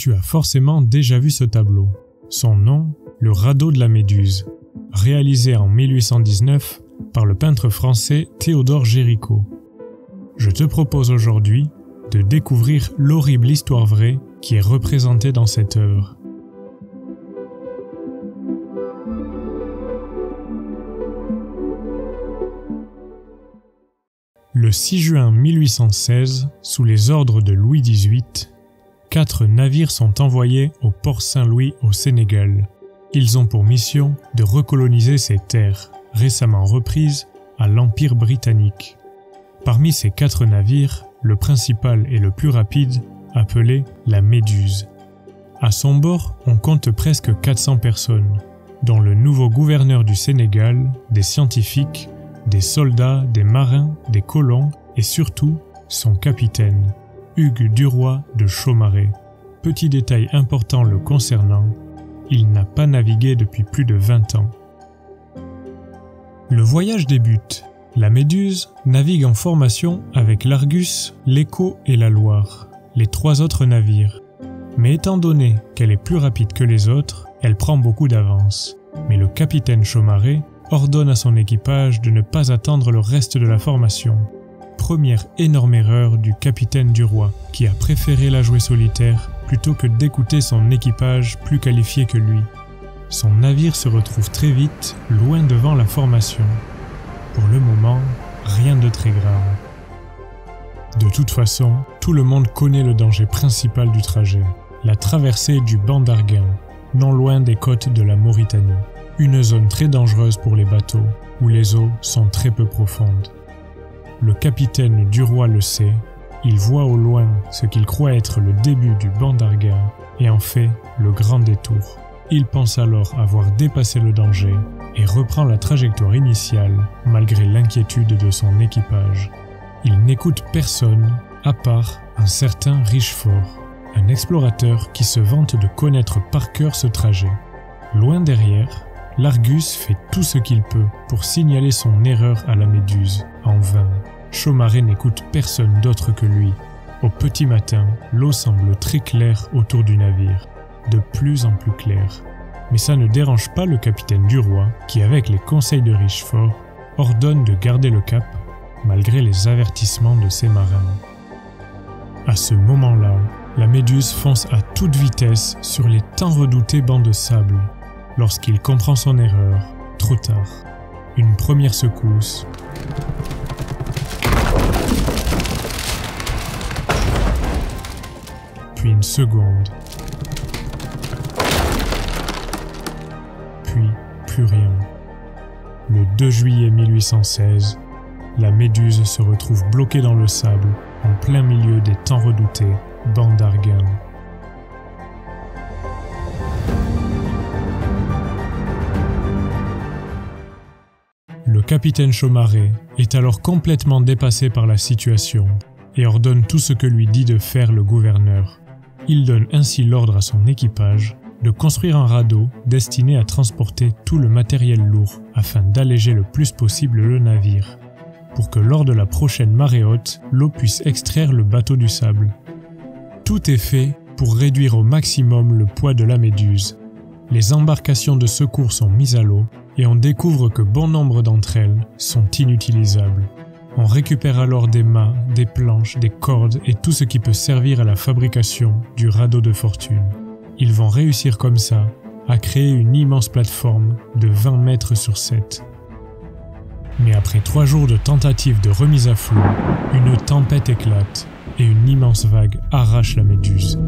Tu as forcément déjà vu ce tableau. Son nom, le radeau de la Méduse, réalisé en 1819 par le peintre français Théodore Géricault. Je te propose aujourd'hui de découvrir l'horrible histoire vraie qui est représentée dans cette œuvre. Le 6 juin 1816, sous les ordres de Louis XVIII, 4 navires sont envoyés au port Saint-Louis au Sénégal. Ils ont pour mission de recoloniser ces terres, récemment reprises à l'Empire britannique. Parmi ces 4 navires, le principal et le plus rapide, appelé la Méduse. À son bord, on compte presque 400 personnes, dont le nouveau gouverneur du Sénégal, des scientifiques, des soldats, des marins, des colons et surtout son capitaine, Hugues Duroy de Chaumareix. Petit détail important le concernant, il n'a pas navigué depuis plus de 20 ans. Le voyage débute. La Méduse navigue en formation avec l'Argus, l'Écho et la Loire, les 3 autres navires. Mais étant donné qu'elle est plus rapide que les autres, elle prend beaucoup d'avance. Mais le capitaine Chaumareix ordonne à son équipage de ne pas attendre le reste de la formation. Première énorme erreur du capitaine Duroy, qui a préféré la jouer solitaire plutôt que d'écouter son équipage plus qualifié que lui. Son navire se retrouve très vite loin devant la formation. Pour le moment, rien de très grave. De toute façon, tout le monde connaît le danger principal du trajet, la traversée du banc d'Arguin, non loin des côtes de la Mauritanie. Une zone très dangereuse pour les bateaux, où les eaux sont très peu profondes. Le capitaine Duroy le sait, il voit au loin ce qu'il croit être le début du banc d'Arguin et en fait le grand détour. Il pense alors avoir dépassé le danger et reprend la trajectoire initiale malgré l'inquiétude de son équipage. Il n'écoute personne à part un certain Richefort, un explorateur qui se vante de connaître par cœur ce trajet. Loin derrière, l'Argus fait tout ce qu'il peut pour signaler son erreur à la Méduse, en vain. Chaumareix n'écoute personne d'autre que lui. Au petit matin, l'eau semble très claire autour du navire, de plus en plus claire. Mais ça ne dérange pas le capitaine Duroy, qui avec les conseils de Richefort, ordonne de garder le cap, malgré les avertissements de ses marins. À ce moment-là, la Méduse fonce à toute vitesse sur les tant redoutés bancs de sable. Lorsqu'il comprend son erreur, trop tard. Une première secousse. Puis une seconde. Puis plus rien. Le 2 juillet 1816, la Méduse se retrouve bloquée dans le sable, en plein milieu des tant redoutés bancs d'Arguin. Le capitaine Chaumareix est alors complètement dépassé par la situation et ordonne tout ce que lui dit de faire le gouverneur. Il donne ainsi l'ordre à son équipage de construire un radeau destiné à transporter tout le matériel lourd afin d'alléger le plus possible le navire, pour que lors de la prochaine marée haute, l'eau puisse extraire le bateau du sable. Tout est fait pour réduire au maximum le poids de la Méduse. Les embarcations de secours sont mises à l'eau et on découvre que bon nombre d'entre elles sont inutilisables. On récupère alors des mâts, des planches, des cordes et tout ce qui peut servir à la fabrication du radeau de fortune. Ils vont réussir comme ça à créer une immense plateforme de 20 mètres sur 7. Mais après 3 jours de tentatives de remise à flot, une tempête éclate et une immense vague arrache la Méduse.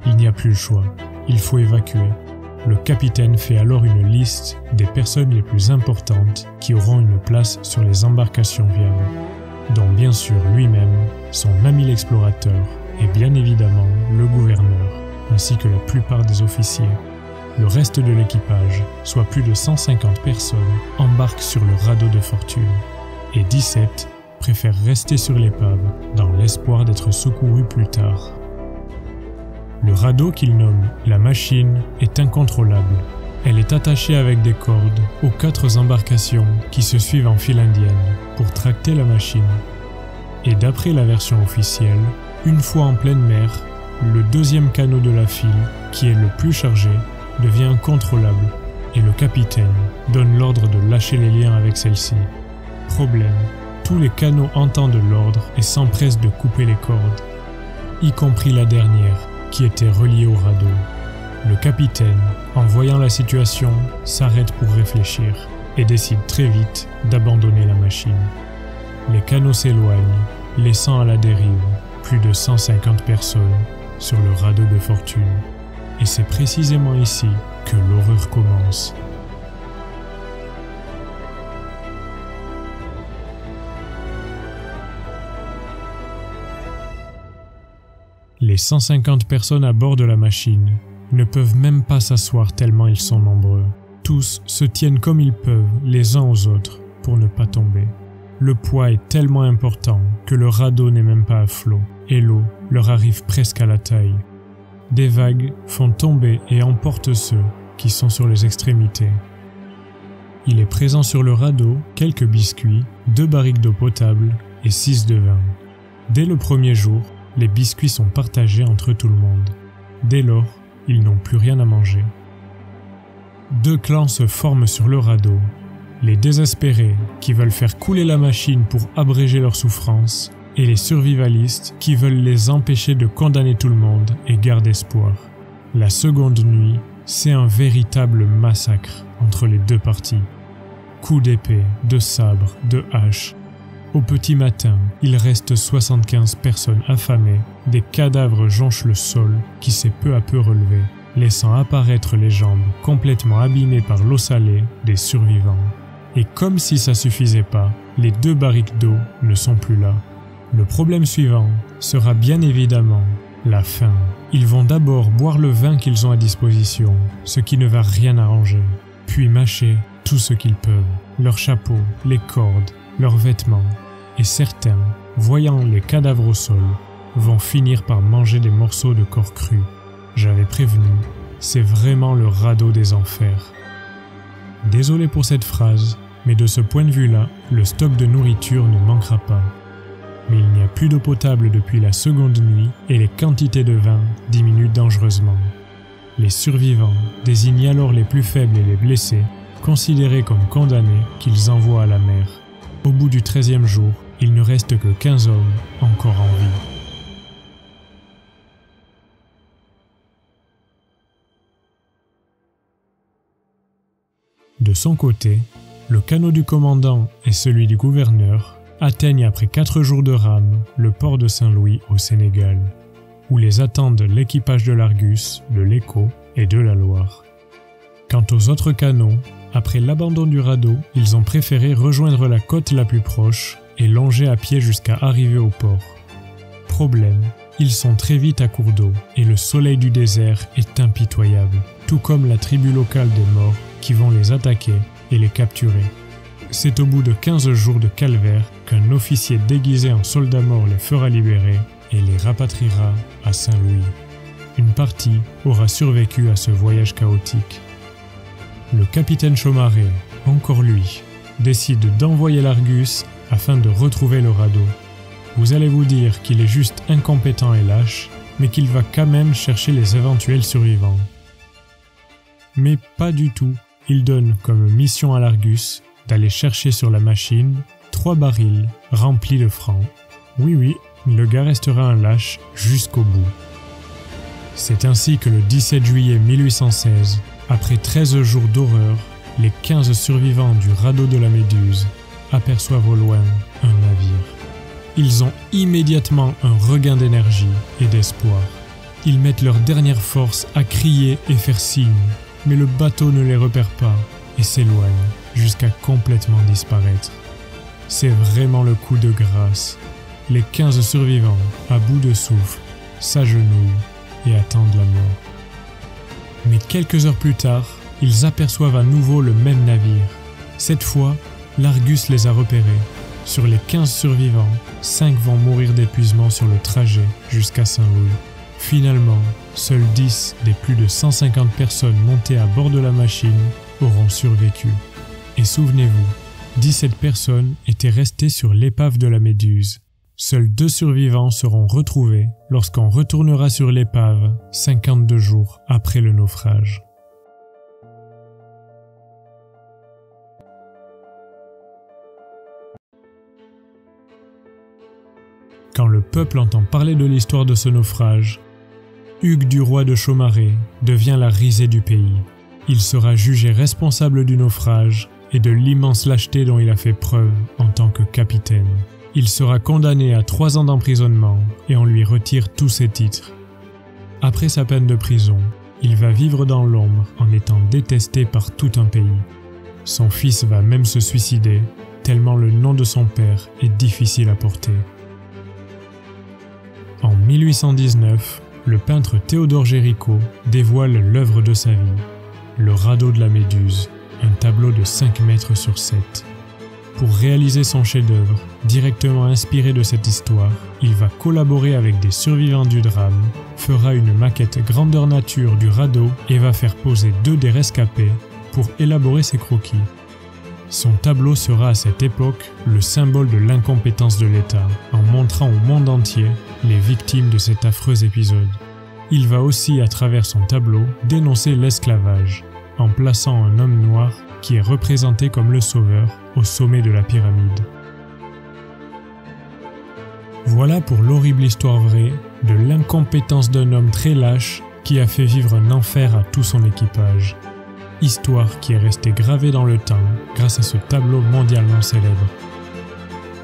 Il n'y a plus le choix, il faut évacuer. Le capitaine fait alors une liste des personnes les plus importantes qui auront une place sur les embarcations viables, dont bien sûr lui-même, son ami l'explorateur et bien évidemment le gouverneur, ainsi que la plupart des officiers. Le reste de l'équipage, soit plus de 150 personnes, embarquent sur le radeau de fortune, et 17 préfèrent rester sur l'épave dans l'espoir d'être secourus plus tard. Le radeau qu'il nomme la machine est incontrôlable. Elle est attachée avec des cordes aux 4 embarcations qui se suivent en file indienne pour tracter la machine. Et d'après la version officielle, une fois en pleine mer, le 2e canot de la file, qui est le plus chargé, devient incontrôlable et le capitaine donne l'ordre de lâcher les liens avec celle-ci. Problème, tous les canots entendent l'ordre et s'empressent de couper les cordes, y compris la dernière qui était reliée au radeau. Le capitaine, en voyant la situation, s'arrête pour réfléchir et décide très vite d'abandonner la machine. Les canots s'éloignent, laissant à la dérive plus de 150 personnes sur le radeau de fortune. Et c'est précisément ici que l'horreur commence. Les 150 personnes à bord de la machine ne peuvent même pas s'asseoir tellement ils sont nombreux. Tous se tiennent comme ils peuvent les uns aux autres pour ne pas tomber. Le poids est tellement important que le radeau n'est même pas à flot et l'eau leur arrive presque à la taille. Des vagues font tomber et emportent ceux qui sont sur les extrémités. Il est présent sur le radeau quelques biscuits, 2 barriques d'eau potable et 6 de vin. Dès le premier jour, les biscuits sont partagés entre tout le monde. Dès lors, ils n'ont plus rien à manger. 2 clans se forment sur le radeau. Les désespérés qui veulent faire couler la machine pour abréger leur souffrance et les survivalistes qui veulent les empêcher de condamner tout le monde et gardent espoir. La seconde nuit, c'est un véritable massacre entre les 2 parties. Coups d'épée, de sabre, de hache. Au petit matin, il reste 75 personnes affamées, des cadavres jonchent le sol qui s'est peu à peu relevé, laissant apparaître les jambes complètement abîmées par l'eau salée des survivants. Et comme si ça suffisait pas, les 2 barriques d'eau ne sont plus là. Le problème suivant sera bien évidemment la faim. Ils vont d'abord boire le vin qu'ils ont à disposition, ce qui ne va rien arranger, puis mâcher tout ce qu'ils peuvent, leurs chapeaux, les cordes, leurs vêtements, et certains, voyant les cadavres au sol, vont finir par manger des morceaux de corps crus. J'avais prévenu, c'est vraiment le radeau des enfers. Désolé pour cette phrase, mais de ce point de vue-là, le stock de nourriture ne manquera pas. Mais il n'y a plus d'eau potable depuis la seconde nuit et les quantités de vin diminuent dangereusement. Les survivants désignent alors les plus faibles et les blessés, considérés comme condamnés qu'ils envoient à la mer. Au bout du 13e jour, il ne reste que 15 hommes encore en vie. De son côté, le canot du commandant et celui du gouverneur atteignent après 4 jours de rame le port de Saint-Louis au Sénégal, où les attendent l'équipage de l'Argus, de l'Écho et de la Loire. Quant aux autres canots, après l'abandon du radeau, ils ont préféré rejoindre la côte la plus proche et longer à pied jusqu'à arriver au port. Problème, ils sont très vite à court d'eau et le soleil du désert est impitoyable, tout comme la tribu locale des morts qui vont les attaquer et les capturer. C'est au bout de 15 jours de calvaire qu'un officier déguisé en soldat mort les fera libérer et les rapatriera à Saint-Louis. Une partie aura survécu à ce voyage chaotique. Le capitaine Chaumaré, encore lui, décide d'envoyer l'Argus afin de retrouver le radeau. Vous allez vous dire qu'il est juste incompétent et lâche, mais qu'il va quand même chercher les éventuels survivants. Mais pas du tout. Il donne comme mission à l'Argus d'aller chercher sur la machine 3 barils remplis de francs. Oui, le gars restera un lâche jusqu'au bout. C'est ainsi que le 17 juillet 1816, après 13 jours d'horreur, les 15 survivants du radeau de la Méduse aperçoivent au loin un navire. Ils ont immédiatement un regain d'énergie et d'espoir. Ils mettent leur dernière force à crier et faire signe, mais le bateau ne les repère pas et s'éloigne jusqu'à complètement disparaître. C'est vraiment le coup de grâce. Les 15 survivants, à bout de souffle, s'agenouillent et attendent la mort. Mais quelques heures plus tard, ils aperçoivent à nouveau le même navire. Cette fois, l'Argus les a repérés. Sur les 15 survivants, 5 vont mourir d'épuisement sur le trajet jusqu'à Saint-Louis. Finalement, seuls 10 des plus de 150 personnes montées à bord de la machine auront survécu. Et souvenez-vous, 17 personnes étaient restées sur l'épave de la Méduse. Seuls 2 survivants seront retrouvés lorsqu'on retournera sur l'épave 52 jours après le naufrage. Quand le peuple entend parler de l'histoire de ce naufrage, Hugues du roi de Chaumareix devient la risée du pays. Il sera jugé responsable du naufrage et de l'immense lâcheté dont il a fait preuve en tant que capitaine. Il sera condamné à 3 ans d'emprisonnement et on lui retire tous ses titres. Après sa peine de prison, il va vivre dans l'ombre en étant détesté par tout un pays. Son fils va même se suicider, tellement le nom de son père est difficile à porter. En 1819, le peintre Théodore Géricault dévoile l'œuvre de sa vie, Le radeau de la Méduse, un tableau de 5 mètres sur 7. Pour réaliser son chef-d'œuvre, directement inspiré de cette histoire, il va collaborer avec des survivants du drame, fera une maquette grandeur nature du radeau et va faire poser 2 des rescapés pour élaborer ses croquis. Son tableau sera à cette époque le symbole de l'incompétence de l'État, en montrant au monde entier les victimes de cet affreux épisode. Il va aussi, à travers son tableau, dénoncer l'esclavage, en plaçant un homme noir qui est représenté comme le sauveur au sommet de la pyramide. Voilà pour l'horrible histoire vraie de l'incompétence d'un homme très lâche qui a fait vivre un enfer à tout son équipage. Histoire qui est restée gravée dans le temps grâce à ce tableau mondialement célèbre.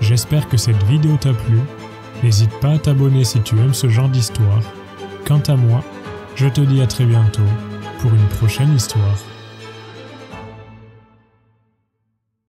J'espère que cette vidéo t'a plu. N'hésite pas à t'abonner si tu aimes ce genre d'histoire. Quant à moi, je te dis à très bientôt pour une prochaine histoire.